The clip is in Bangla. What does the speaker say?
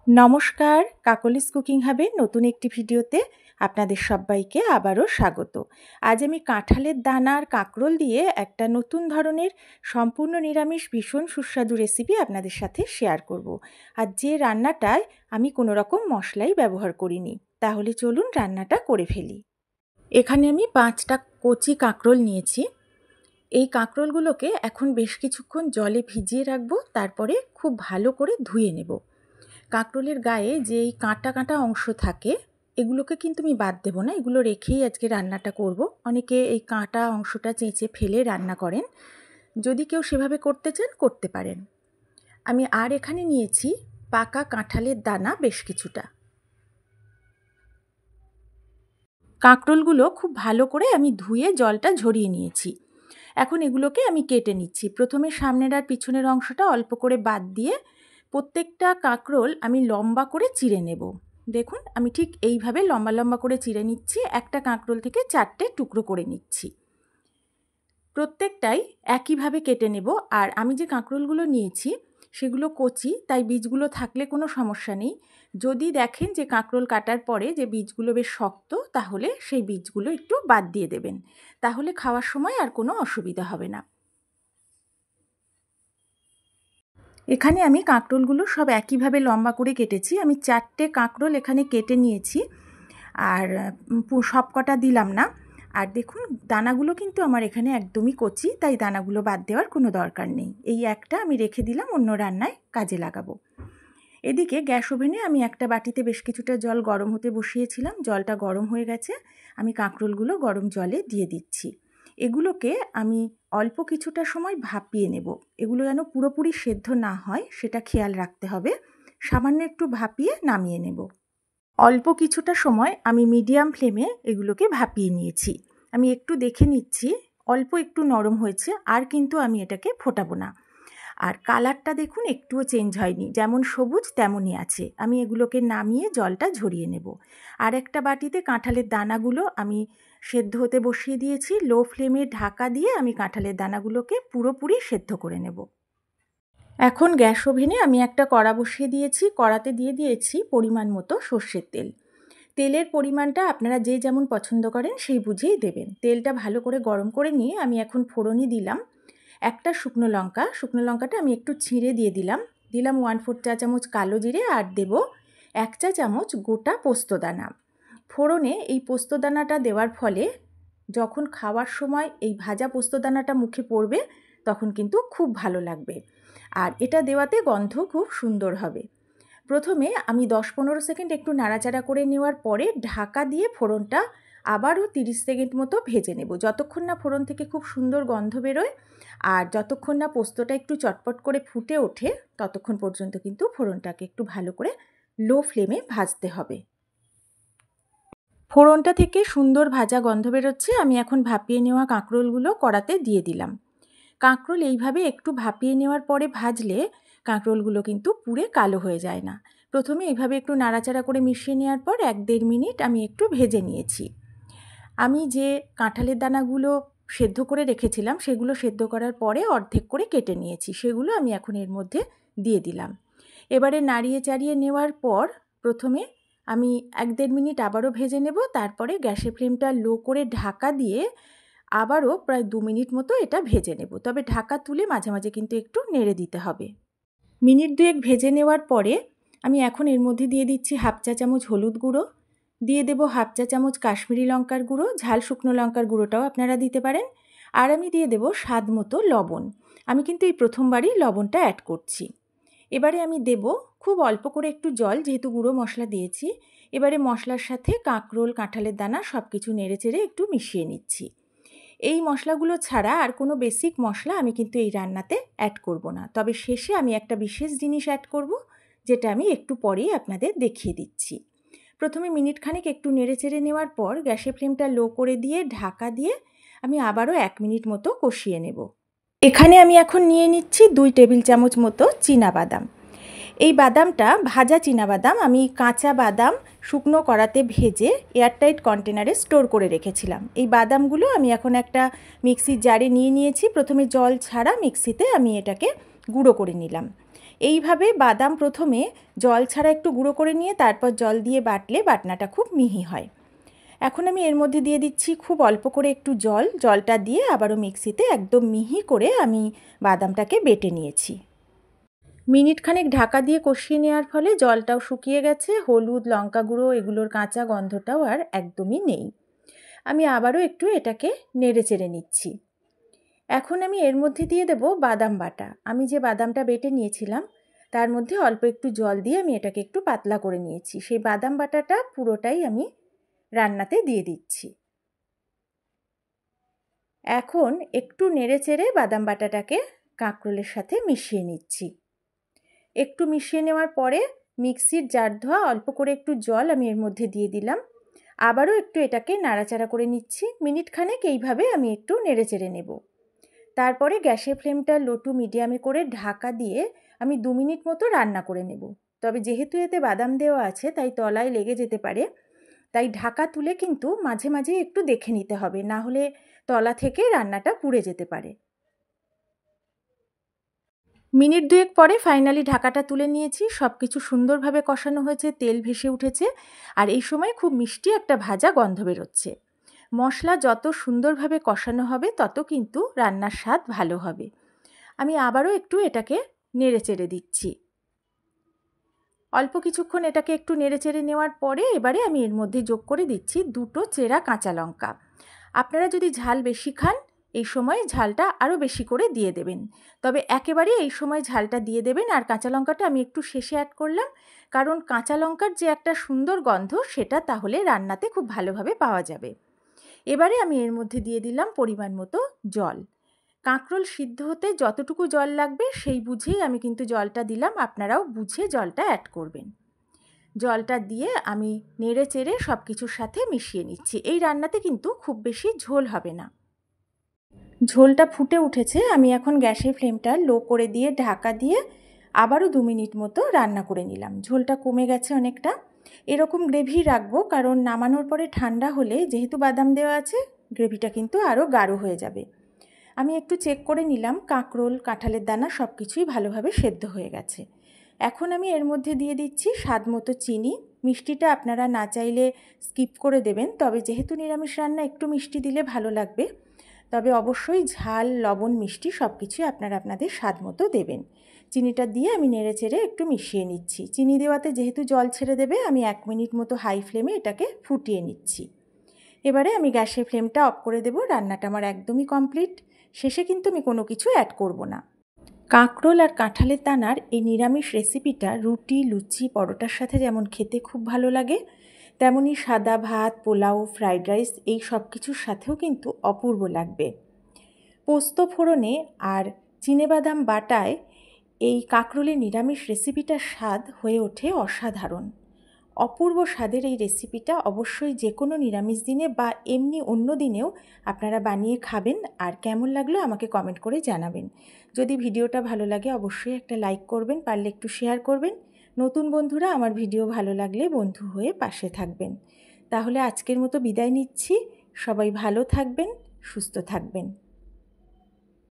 নমস্কার, কাকলিস কুকিং হাবের নতুন একটি ভিডিওতে আপনাদের সবাইকে আবারও স্বাগত। আজ আমি কাঁঠালের দানা আর কাঁকরোল দিয়ে একটা নতুন ধরনের সম্পূর্ণ নিরামিষ ভীষণ সুস্বাদু রেসিপি আপনাদের সাথে শেয়ার করব। আর যে রান্নাটায় আমি কোনো রকম মশলাই ব্যবহার করিনি। তাহলে চলুন রান্নাটা করে ফেলি। এখানে আমি 5টা কচি কাঁকরোল নিয়েছি। এই কাঁকরোলগুলোকে এখন বেশ কিছুক্ষণ জলে ভিজিয়ে রাখবো, তারপরে খুব ভালো করে ধুয়ে নেব। কাঁকরোলের গায়ে যে এই কাঁটা কাঁটা অংশ থাকে এগুলোকে কিন্তু আমি বাদ দেবো না, এগুলো রেখেই আজকে রান্নাটা করব। অনেকে এই কাঁটা অংশটা চেঁচে ফেলে রান্না করেন, যদি কেউ সেভাবে করতে চান করতে পারেন। আমি আর এখানে নিয়েছি পাকা কাঁঠালের দানা বেশ কিছুটা। কাঁকরোলগুলো খুব ভালো করে আমি ধুয়ে জলটা ঝরিয়ে নিয়েছি। এখন এগুলোকে আমি কেটে নিচ্ছি। প্রথমে সামনের আর পিছনের অংশটা অল্প করে বাদ দিয়ে প্রত্যেকটা কাঁকরোল আমি লম্বা করে চিড়ে নেব। দেখুন আমি ঠিক এইভাবে লম্বা লম্বা করে চিড়ে নিচ্ছি। একটা কাঁকরোল থেকে 4টে টুকরো করে নিচ্ছি। প্রত্যেকটাই একইভাবে কেটে নেব। আর আমি যে কাঁকরোলগুলো নিয়েছি সেগুলো কচি, তাই বীজগুলো থাকলে কোনো সমস্যা নেই। যদি দেখেন যে কাঁকরোল কাটার পরে যে বীজগুলো বেশ শক্ত, তাহলে সেই বীজগুলো একটু বাদ দিয়ে দেবেন, তাহলে খাওয়ার সময় আর কোনো অসুবিধা হবে না। এখানে আমি কাঁকরোলগুলো সব একইভাবে লম্বা করে কেটেছি। আমি 4টে কাঁকরোল এখানে কেটে নিয়েছি, আর সব কটা দিলাম না। আর দেখুন দানাগুলো কিন্তু আমার এখানে একদমই কচি, তাই দানাগুলো বাদ দেওয়ার কোনো দরকার নেই। এই একটা আমি রেখে দিলাম, অন্য রান্নায় কাজে লাগাবো। এদিকে গ্যাস ওভেনে আমি একটা বাটিতে বেশ কিছুটা জল গরম হতে বসিয়েছিলাম। জলটা গরম হয়ে গেছে, আমি কাঁকরোলগুলো গরম জলে দিয়ে দিচ্ছি। এগুলোকে আমি অল্প কিছুটা সময় ভাপিয়ে নেব। এগুলো যেন পুরোপুরি সেদ্ধ না হয় সেটা খেয়াল রাখতে হবে। সামান্য একটু ভাপিয়ে নামিয়ে নেব। অল্প কিছুটা সময় আমি মিডিয়াম ফ্লেমে এগুলোকে ভাপিয়ে নিয়েছি। আমি একটু দেখে নিচ্ছি অল্প একটু নরম হয়েছে, আর কিন্তু আমি এটাকে ফোটাবো না। আর কালারটা দেখুন একটুও চেঞ্জ হয়নি, যেমন সবুজ তেমনই আছে। আমি এগুলোকে নামিয়ে জলটা ঝরিয়ে নেব। আর একটা বাটিতে কাঁঠালের দানাগুলো আমি সেদ্ধ হতে বসিয়ে দিয়েছি। লো ফ্লেমে ঢাকা দিয়ে আমি কাঁঠালের দানাগুলোকে পুরোপুরি সেদ্ধ করে নেব। এখন গ্যাস ওভেনে আমি একটা কড়া বসিয়ে দিয়েছি। কড়াতে দিয়ে দিয়েছি পরিমাণ মতো সর্ষের তেল। তেলের পরিমাণটা আপনারা যে যেমন পছন্দ করেন সেই বুঝেই দেবেন। তেলটা ভালো করে গরম করে নিয়ে আমি এখন ফোড়নে দিলাম একটা শুকনো লঙ্কা। শুকনো লঙ্কাটা আমি একটু ছিঁড়ে দিয়ে দিলাম। 1/4 চা চামচ কালো জিরে, আর দেব 1 চা চামচ গোটা পোস্তদানা। ফোড়নে এই পোস্তদানাটা দেওয়ার ফলে যখন খাওয়ার সময় এই ভাজা পোস্তদানাটা মুখে পড়বে তখন কিন্তু খুব ভালো লাগবে, আর এটা দেওয়াতে গন্ধ খুব সুন্দর হবে। প্রথমে আমি 10-15 সেকেন্ড একটু নাড়াচাড়া করে নেওয়ার পরে ঢাকা দিয়ে ফোড়নটা আবারও 30 সেকেন্ড মতো ভেজে নেব, যতক্ষণ না ফোড়ন থেকে খুব সুন্দর গন্ধ বেরোয় আর যতক্ষণ না পোস্তটা একটু চটপট করে ফুটে ওঠে, ততক্ষণ পর্যন্ত কিন্তু ফোড়নটাকে একটু ভালো করে লো ফ্লেমে ভাজতে হবে। ফোড়নটা থেকে সুন্দর ভাজা গন্ধ বেরোচ্ছে। আমি এখন ভাপিয়ে নেওয়া কাঁকরোলগুলো কড়াতে দিয়ে দিলাম। কাঁকরোল এইভাবে একটু ভাপিয়ে নেওয়ার পরে ভাজলে কাঁকরোলগুলো কিন্তু পুড়ে কালো হয়ে যায় না। প্রথমে এইভাবে একটু নাড়াচাড়া করে মিশিয়ে নেওয়ার পর 1-1.5 মিনিট আমি একটু ভেজে নিয়েছি। আমি যে কাঁঠালের দানাগুলো সেদ্ধ করে রেখেছিলাম সেগুলো সেদ্ধ করার পরে অর্ধেক করে কেটে নিয়েছি, সেগুলো আমি এখন এর মধ্যে দিয়ে দিলাম। এবারে নাড়িয়ে চাড়িয়ে নেওয়ার পর প্রথমে আমি 1-1.5 মিনিট আবারও ভেজে নেব। তারপরে গ্যাসের ফ্লেমটা লো করে ঢাকা দিয়ে আবারও প্রায় 2 মিনিট মতো এটা ভেজে নেব। তবে ঢাকা তুলে মাঝে মাঝে কিন্তু একটু নেড়ে দিতে হবে। মিনিট 2 ভেজে নেওয়ার পরে আমি এখন এর মধ্যে দিয়ে দিচ্ছি 1/2 চা চামচ হলুদ গুঁড়ো, দিয়ে দেব 1/2 চা চামচ কাশ্মীরি লঙ্কার গুঁড়ো, ঝাল শুকনো লঙ্কার গুঁড়োটাও আপনারা দিতে পারেন। আর আমি দিয়ে দেব স্বাদ মতো লবণ। আমি কিন্তু এই প্রথমবারই লবণটা অ্যাড করছি। এবারে আমি দেব খুব অল্প করে একটু জল, যেহেতু গুঁড়ো মশলা দিয়েছি। এবারে মশলার সাথে কাঁকরোল, কাঁঠালের দানা সব কিছু নেড়েচেড়ে একটু মিশিয়ে নিচ্ছি। এই মশলাগুলো ছাড়া আর কোনো বেসিক মশলা আমি কিন্তু এই রান্নাতে অ্যাড করব না। তবে শেষে আমি একটা বিশেষ জিনিস অ্যাড করব, যেটা আমি একটু পরেই আপনাদের দেখিয়ে দিচ্ছি। প্রথমে মিনিট খানেক একটু নেড়েচেড়ে নেওয়ার পর গ্যাসের ফ্লেমটা লো করে দিয়ে ঢাকা দিয়ে আমি আবারও 1 মিনিট মতো কষিয়ে নেব। এখানে আমি এখন নিয়ে নিচ্ছি 2 টেবিল চামচ মতো চীনাবাদাম। এই বাদামটা ভাজা চীনাবাদাম। আমি কাঁচা বাদাম শুকনো কড়াতে ভেজে এয়ারটাইট কন্টেনারে স্টোর করে রেখেছিলাম। এই বাদামগুলো আমি এখন একটা মিক্সির জারে নিয়ে নিয়েছি। প্রথমে জল ছাড়া মিক্সিতে আমি এটাকে গুঁড়ো করে নিলাম। এইভাবে বাদাম প্রথমে জল ছাড়া একটু গুঁড়ো করে নিয়ে তারপর জল দিয়ে বাটলে বাটনাটা খুব মিহি হয়। এখন আমি এর মধ্যে দিয়ে দিচ্ছি খুব অল্প করে একটু জল। জলটা দিয়ে আবারও মিক্সিতে একদম মিহি করে আমি বাদামটাকে বেটে নিয়েছি। মিনিট খানেক ঢাকা দিয়ে কষিয়ে নেওয়ার ফলে জলটাও শুকিয়ে গেছে, হলুদ, লঙ্কা গুঁড়ো এগুলোর কাঁচা গন্ধটাও আর একদমই নেই। আমি আবারও একটু এটাকে নেড়ে চেড়ে নিচ্ছি। এখন আমি এর মধ্যে দিয়ে দেব বাদাম বাটা। আমি যে বাদামটা বেটে নিয়েছিলাম তার মধ্যে অল্প একটু জল দিয়ে আমি এটাকে একটু পাতলা করে নিয়েছি। সেই বাদাম বাটাটা পুরোটাই আমি রান্নাতে দিয়ে দিচ্ছি। এখন একটু নেড়ে চেড়ে বাদাম বাটাটাকে কাঁকরোলের সাথে মিশিয়ে নিচ্ছি। একটু মিশিয়ে নেওয়ার পরে মিক্সির জার ধোয়া অল্প করে একটু জল আমি এর মধ্যে দিয়ে দিলাম। আবারও একটু এটাকে নাড়াচাড়া করে নিচ্ছি। মিনিট খানেক এইভাবে আমি একটু নেড়ে চেড়ে নেব। তারপরে গ্যাসের ফ্লেমটা লো টু মিডিয়ামে করে ঢাকা দিয়ে আমি 2 মিনিট মতো রান্না করে নেব। তবে যেহেতু এতে বাদাম দেওয়া আছে তাই তলায় লেগে যেতে পারে, তাই ঢাকা তুলে কিন্তু মাঝে মাঝে একটু দেখে নিতে হবে, না হলে তলা থেকে রান্নাটা পুড়ে যেতে পারে। মিনিট 2 পরে ফাইনালি ঢাকাটা তুলে নিয়েছি। সব কিছু সুন্দরভাবে কষানো হয়েছে, তেল ভেসে উঠেছে, আর এই সময় খুব মিষ্টি একটা ভাজা গন্ধ বেরোচ্ছে। মশলা যত সুন্দরভাবে কষানো হবে তত কিন্তু রান্নার স্বাদ ভালো হবে। আমি আবারও একটু এটাকে নেড়ে চেড়ে দিচ্ছি। অল্প কিছুক্ষণ এটাকে একটু নেড়ে চেড়ে নেওয়ার পরে এবারে আমি এর মধ্যে যোগ করে দিচ্ছি 2টো চেরা কাঁচা লঙ্কা। আপনারা যদি ঝাল বেশি খান এই সময় ঝালটা আরও বেশি করে দিয়ে দেবেন, তবে একেবারে এই সময় ঝালটা দিয়ে দেবেন। আর কাঁচা লঙ্কাটা আমি একটু শেষে অ্যাড করলাম, কারণ কাঁচা লঙ্কার যে একটা সুন্দর গন্ধ সেটা তাহলে রান্নাতে খুব ভালোভাবে পাওয়া যাবে। এবারে আমি এর মধ্যে দিয়ে দিলাম পরিমাণ মতো জল। কাঁকরোল সিদ্ধ হতে যতটুকু জল লাগবে সেই বুঝেই আমি কিন্তু জলটা দিলাম, আপনারাও বুঝে জলটা অ্যাড করবেন। জলটা দিয়ে আমি নেড়ে চেড়ে সব কিছুর সাথে মিশিয়ে নিচ্ছি। এই রান্নাতে কিন্তু খুব বেশি ঝোল হবে না। ঝোলটা ফুটে উঠেছে, আমি এখন গ্যাসের ফ্লেমটা লো করে দিয়ে ঢাকা দিয়ে আবারও 2 মিনিট মতো রান্না করে নিলাম। ঝোলটা কমে গেছে অনেকটা। এরকম গ্রেভি রাখবো, কারণ নামানোর পরে ঠান্ডা হলে যেহেতু বাদাম দেওয়া আছে গ্রেভিটা কিন্তু আরও গাঢ় হয়ে যাবে। আমি একটু চেক করে নিলাম, কাঁকরোল, কাঁঠালের দানা সব কিছুই ভালোভাবে সেদ্ধ হয়ে গেছে। এখন আমি এর মধ্যে দিয়ে দিচ্ছি স্বাদ মতো চিনি। মিষ্টিটা আপনারা না চাইলে স্কিপ করে দেবেন, তবে যেহেতু নিরামিষ রান্না একটু মিষ্টি দিলে ভালো লাগবে। তবে অবশ্যই ঝাল, লবণ, মিষ্টি সব কিছুই আপনারা আপনাদের স্বাদ মতো দেবেন। চিনিটা দিয়ে আমি নেড়ে চেড়ে একটু মিশিয়ে নিচ্ছি। চিনি দেওয়াতে যেহেতু জল ছেড়ে দেবে, আমি 1 মিনিট মতো হাই ফ্লেমে এটাকে ফুটিয়ে নিচ্ছি। এবারে আমি গ্যাসের ফ্লেমটা অফ করে দেব। রান্নাটা আমার একদমই কমপ্লিট। শেষে কিন্তু আমি কোনো কিছু অ্যাড করব না। কাঁকরোল আর কাঁঠালের দানার এই নিরামিষ রেসিপিটা রুটি, লুচি, পরোটার সাথে যেমন খেতে খুব ভালো লাগে, তেমনি সাদা ভাত, পোলাও, ফ্রাইড রাইস এই সব কিছুর সাথেও কিন্তু অপূর্ব লাগবে। পোস্ত ফোড়নে আর চিনেবাদাম বাটায় এই কাঁকরোলের নিরামিষ রেসিপিটার স্বাদ হয়ে ওঠে অসাধারণ। অপূর্ব স্বাদের এই রেসিপিটা অবশ্যই যে কোনো নিরামিষ দিনে বা এমনি অন্য দিনেও আপনারা বানিয়ে খাবেন, আর কেমন লাগলো আমাকে কমেন্ট করে জানাবেন। যদি ভিডিওটা ভালো লাগে অবশ্যই একটা লাইক করবেন, পারলে একটু শেয়ার করবেন। নতুন বন্ধুরা আমার ভিডিও ভালো লাগলে বন্ধু হয়ে পাশে থাকবেন। তাহলে আজকের মতো বিদায় নিচ্ছি। সবাই ভালো থাকবেন, সুস্থ থাকবেন।